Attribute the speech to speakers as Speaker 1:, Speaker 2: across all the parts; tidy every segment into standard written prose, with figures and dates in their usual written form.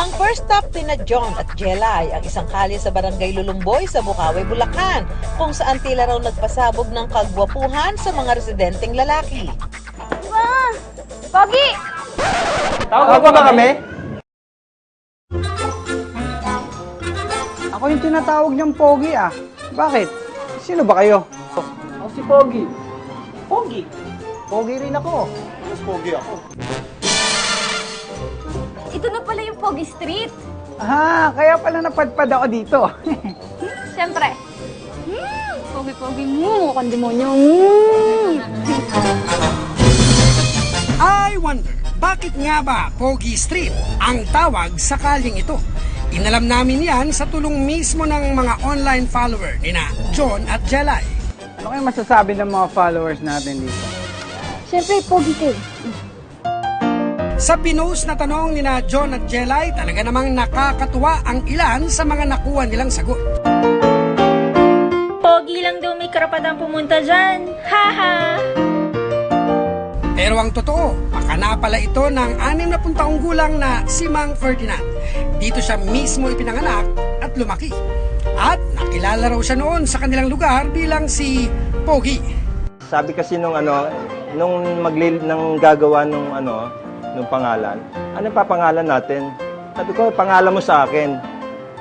Speaker 1: Ang first stop na John at Jelay ang isang kalye sa barangay Lulumboy sa Bukawi, Bulacan, kung saan tila raw nagpasabog ng kagwapuhan sa mga residenteng lalaki.
Speaker 2: Pogi!
Speaker 3: Tawag ba kami? Ako yung tinatawag niyang Pogi ah. Bakit? Sino ba kayo?
Speaker 4: Ako si Pogi. Pogi?
Speaker 3: Pogi rin ako.
Speaker 4: Mas Pogi ako.
Speaker 2: Ito na pala yung Pogi Street.
Speaker 3: Ah, kaya pala napadpad ako dito.
Speaker 2: Siyempre. Pogi-pogi mo, mukhang demonyo.
Speaker 5: I wonder, bakit nga ba Pogi Street ang tawag sa kalyeng ito? Inalam namin yan sa tulong mismo ng mga online follower ni na John at Jelay.
Speaker 3: Ano kayong masasabi ng mga followers natin dito?
Speaker 2: Siyempre, Pogi kayo.
Speaker 5: Sa pinost na tanong ni na John at Jelay, talaga namang nakakatuwa ang ilan sa mga nakuha nilang sagot.
Speaker 6: Pogi lang daw may karapatang pumunta dyan. Haha!
Speaker 5: Pero ang totoo, pakana pala ito ng 60 taong gulang na si Mang Ferdinand. Dito siya mismo ipinanganak at lumaki. At nakilala raw siya noon sa kanilang lugar bilang si Pogi.
Speaker 4: Sabi kasi nung gagawa nung pangalan, ano papangalan natin? Sabi ko, pangalan mo sa akin.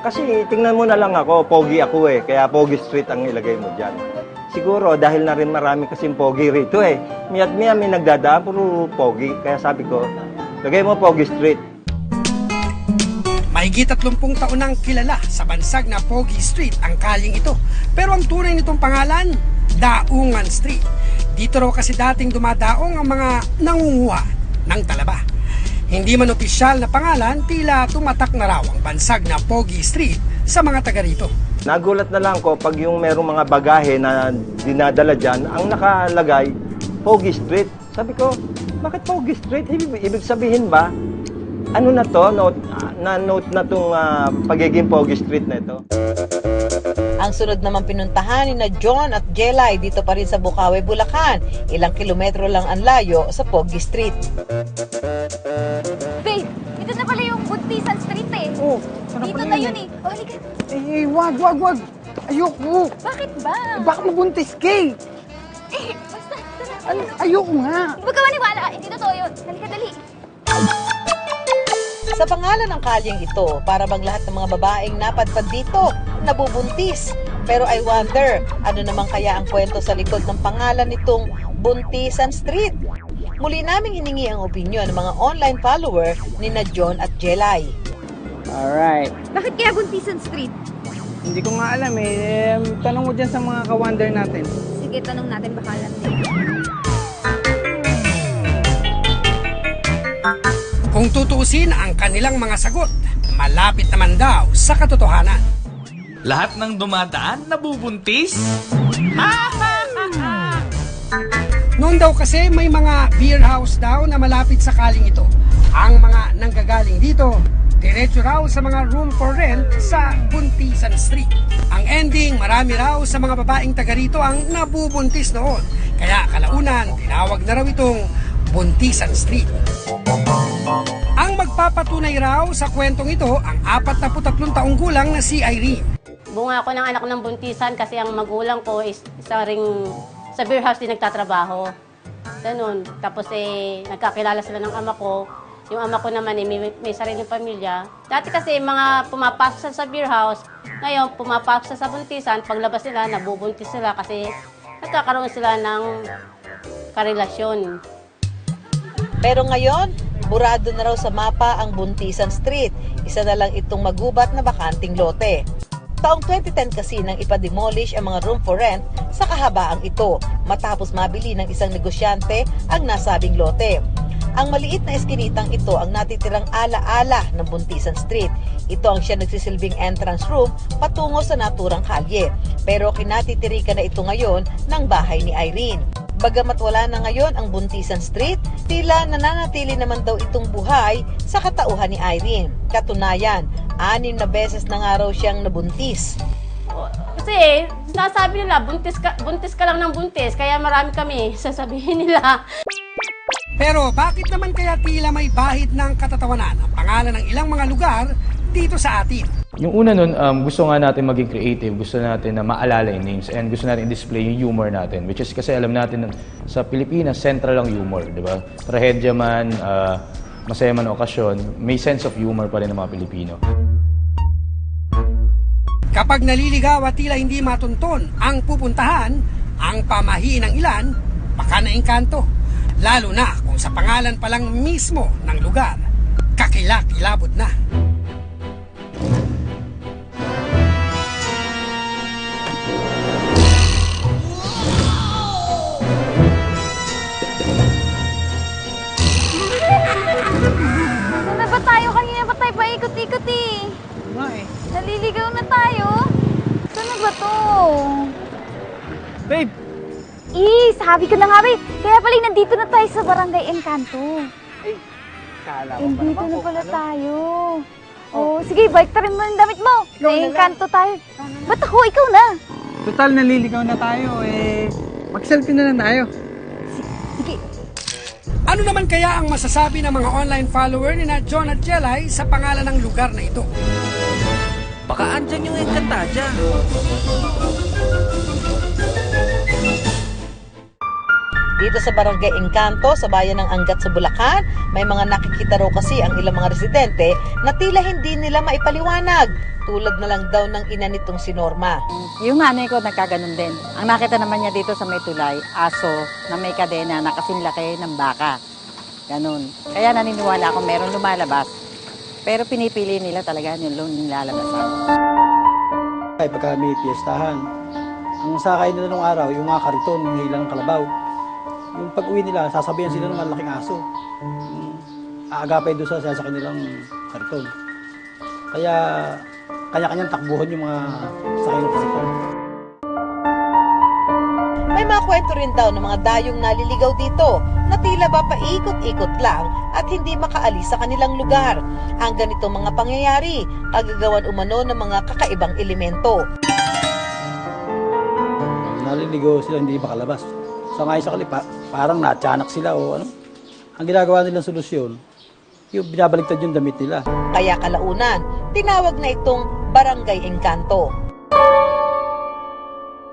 Speaker 4: Kasi tingnan mo na lang ako, Pogi ako eh, kaya Pogi Street ang ilagay mo dyan. Siguro dahil na rin marami kasing Pogi rito eh. Miya't miya may nagdadaan, puro Pogi. Kaya sabi ko, lagay mo Pogi Street.
Speaker 5: Mahigit 30 taon nang kilala sa bansag na Pogi Street ang kalyeng ito. Pero ang tunay nitong pangalan, Daungan Street. Dito raw kasi dating dumadaong ang mga nangunguha ng talaba. Hindi man opisyal na pangalan, tila tumatak na raw ang bansag na Pogi Street sa mga taga rito.
Speaker 4: Nagulat na lang ko pag yung merong mga bagahe na dinadala dyan, ang nakalagay, Pogi Street. Sabi ko, bakit Pogi Street? Ibig sabihin ba, ano na to? Note na itong pagiging Pogi Street na ito.
Speaker 1: Ang sunod naman pinuntahan ni na John at Jelay dito pa rin sa Bukawi, Bulacan. Ilang kilometro lang ang layo sa Pogi Street.
Speaker 2: Babe, ito na pala yung Buntisan Street eh.
Speaker 3: Oh, sarap
Speaker 2: Dito
Speaker 3: pala
Speaker 2: na
Speaker 3: yun
Speaker 2: yun eh. Oh, halika.
Speaker 3: Wag. Ayoko.
Speaker 2: Bakit ba?
Speaker 3: Baka mabuntis ka eh.
Speaker 2: Basta, tara.
Speaker 3: Ayoko nga.
Speaker 2: Huwag ka maniwala. Hindi totoo yun. Halika, dali.
Speaker 1: Sa pangalan ng kalyeng ito, para bang lahat ng mga babaeng napadpad dito, nabubuntis. Pero I wonder, ano naman kaya ang kwento sa likod ng pangalan nitong Buntisan Street? Muli naming hiningi ang opinyon ng mga online follower ni na John at Jelay.
Speaker 3: Alright.
Speaker 2: Bakit kaya Buntisan Street?
Speaker 3: Hindi ko nga alam eh. Tanong mo dyan sa mga ka-wonder natin.
Speaker 2: Sige, tanong natin baka alam din.
Speaker 5: Kung tutuusin ang kanilang mga sagot, malapit naman daw sa katotohanan.
Speaker 7: Lahat ng dumadaan nabubuntis?
Speaker 5: Noon daw kasi may mga beer house daw na malapit sa kaling ito. Ang mga nanggagaling dito, diretso raw sa mga room for rent sa Buntisan Street. Ang ending, marami raw sa mga babaeng taga rito ang nabubuntis noon. Kaya kalaunan, tinawag na raw itong Buntisan Street. Ang magpapatunay raw sa kwentong ito ang 43 taong gulang na si Irene.
Speaker 8: Bunga ako ng anak ng buntisan kasi ang magulang ko is isa ring sa beer house din nagtatrabaho. Ganun. Tapos nagkakilala sila ng ama ko. Yung ama ko naman may sariling pamilya. Dati kasi mga pumapasok sa beer house, ngayon pumapasok sa buntisan, paglabas nila, nabubuntis sila kasi nagkakaroon sila ng karelasyon.
Speaker 1: Pero ngayon, burado na raw sa mapa ang Buntisan Street. Isa na lang itong magubat na bakanting lote. Taong 2010 kasi nang ipademolish ang mga room for rent sa kahabaang ito matapos mabili ng isang negosyante ang nasabing lote. Ang maliit na eskinitang ito ang natitirang ala-ala ng Buntisan Street. Ito ang siya nagsisilbing entrance room patungo sa naturang kalye. Pero kinatitirikan na ito ngayon ng bahay ni Irene. Bagamat wala na ngayon ang Buntisan Street, tila nananatili naman daw itong buhay sa katauhan ni Irene. Katunayan, 6 na beses na nga raw siyang nabuntis.
Speaker 8: Kasi sinasabi nila, buntis ka lang ng buntis, kaya marami kami sasabihin nila.
Speaker 5: Pero bakit naman kaya tila may bahid ng katatawanan ang pangalan ng ilang mga lugar dito sa atin?
Speaker 9: Yung una nun, gusto nga natin maging creative, gusto natin na maalala yung names, and gusto natin i-display yung humor natin. Which is kasi alam natin sa Pilipinas, central ang humor, di ba? Trahedya man, masaya man okasyon, may sense of humor pa rin ng mga Pilipino.
Speaker 5: Kapag naliligaw at tila hindi matunton ang pupuntahan, ang pamahiin ng ilan, baka naengkanto. Lalo na kung sa pangalan pa lang mismo ng lugar, kakilakilabot na.
Speaker 2: Saan na ba tayo? Kanina pa tayo paikot-ikot eh. Naliligaw na tayo. Saan na ba to?
Speaker 3: Babe!
Speaker 2: Sabi ko na nga babe. Kaya pala nandito na tayo sa Barangay Encanto.
Speaker 3: Kala ko
Speaker 2: Nandito na pala tayo. Oh, sige, bike rin mo yung damit mo. Na-Encanto tayo. Ba't ako? Ikaw na.
Speaker 3: Total, naliligaw na tayo. Mag-selfie na lang tayo.
Speaker 2: Sige.
Speaker 5: Ano naman kaya ang masasabi ng mga online follower ni na John at Jelay sa pangalan ng lugar na ito?
Speaker 7: Baka andyan yung Encantadia.
Speaker 1: Dito sa Barangay Encanto, sa bayan ng Angat sa Bulacan, may mga nakikita raw kasi ang ilang mga residente na tila hindi nila maipaliwanag. Tulad na lang daw ng ina nitong si Norma.
Speaker 10: Yung nanay ko nagkaganon din. Ang nakita naman niya dito sa may tulay, aso na may kadena na kasinlaki ng baka. Ganon. Kaya naniniwala ako meron lumalabas. Pero pinipili nila talaga yung nilalabas ako.
Speaker 11: Ay, pagka may piyestahan, ang sakay nila nung araw, yung mga kariton, yung hilang kalabaw. Yung pag-uwi nila, sasabihan sila ng malaking aso. Aagapay doon sa kanilang kariton. Kaya, kanya-kanyang takbuhan yung mga sakay ng kariton.
Speaker 1: May mga kwento rin daw ng mga dayong naliligaw dito na tila ba paikot-ikot lang at hindi makaalis sa kanilang lugar. Ang ganitong mga pangyayari, agagawan umano ng mga kakaibang elemento.
Speaker 11: Naliligaw sila, hindi makalabas. So ngayon sa kalipa, parang natyanak sila o ano. Ang ginagawa nilang solusyon, yung binabaligtad yung damit nila.
Speaker 1: Kaya kalaunan, tinawag na itong Barangay Encanto.